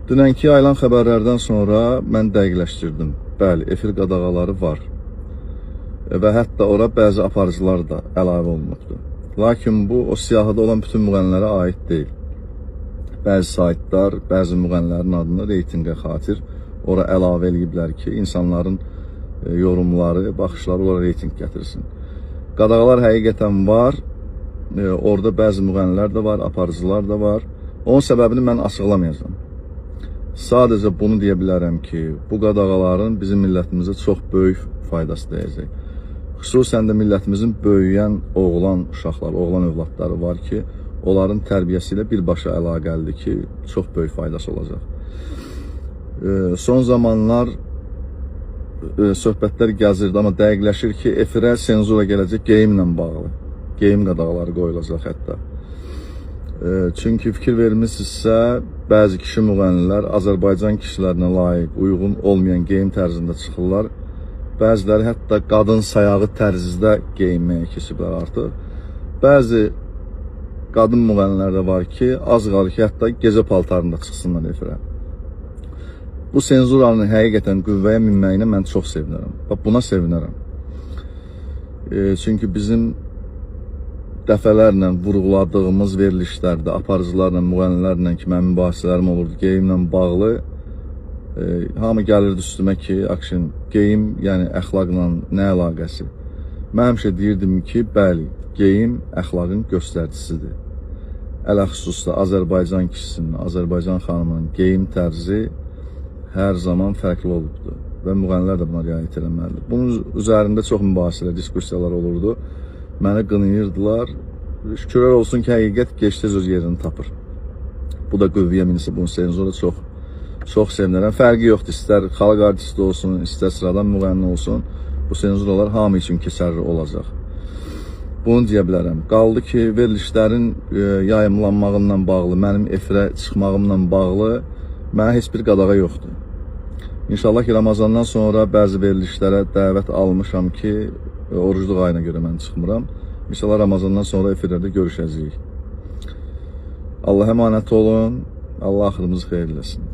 Dünənki yayılan xəbərlərdən sonra mən dəqiqləşdirdim. Bəli, efir qadağaları var. Və hətta ora bəzi aparıcılar da əlavə olunubdur. Lakin bu, o siyahıda olan bütün müğənnilərə aid deyil. Bəzi saytlar, bəzi müğənnilərin adını reytinqə xatir ora əlavə eləyiblər ki, insanların yorumları, baxışları ora reytinq gətirsin. Qadağalar həqiqətən var. Orada bəzi müğənnilər də var, aparıcılar da var. Onun səbəbini mən açıqlamayacağım. Sadəcə bunu deyə bilərəm ki, bu qadağaların bizim millətimizə çox böyük faydası dəyəcək. Xüsusən də millətimizin böyüyən oğlan uşaqları, oğlan övladları var ki, onların tərbiyəsi ilə birbaşa əlaqəlidir ki, çox böyük faydası olacaq. Son zamanlar söhbətlər gəzirdi, amma dəqiqləşir ki, efirə senzura gələcək geyimlə bağlı. Geyim qadağaları qoyulacaq hətta. Çünki fikir vermişsinizsə, bəzi kişi müğənnilər Azərbaycan kişilərinə layiq, uyğun olmayan geyim tərzində çıxırlar. Bəziləri hətta qadın sayağı tərzində geyinməyə keçiblər artıq. Bəzi qadın müğənnilər də var ki, az qalır ki, hətta gecə paltarında çıxsınlar efirə. Bu senzuranın həqiqətən qüvvəyə minməyinə mən çox sevinirəm. Buna sevinirəm. Çünki bizim dəfələrlə vurğuladığımız verilişlərdə, aparıcılarla, müğənnilərlə ki, mənim mübahisələrim olurdu geyimlə bağlı. Hamı gəlirdi üstümə ki, akşin, geyim, yəni əxlaqla nə əlaqəsi? Mən həmişə deyirdim ki, bəli, geyim əxlaqın göstəricisidir. Ələxüsusda Azərbaycan kişisinin, Azərbaycan xanımının geyim tərzi hər zaman fərqli olubdur və müğənnilər də buna riayət eləməlidir. Bunun üzərində çox mübahisələr, diskussiyalar olurdu. Məni qınayırdılar. Şükürlər olsun ki, həqiqət gec-tez öz yerini tapır. Bu da qüvvəyə minsə, bunun senzura çox sevinirəm. Fərqi yoxdur, istər xalq artisti olsun, istər sıradan müğənni olsun, bu senzuralar hamı üçün keçərli olacaq. Bunu deyə bilərəm. Qaldı ki, verilişlərin yayımlanmağından bağlı, mənim efirə çıxmağımla bağlı mənə heç bir qadağa yoxdur. İnşallah ki, Ramazandan sonra bəzi verilişlərə dəvət almışam ki, orucluq ayına görə mən çıxmıram. İnşallah Ramazandan sonra efirlərdə görüşəcəyik. Allah əmanət olun, Allah axırımızı xeyirləsin.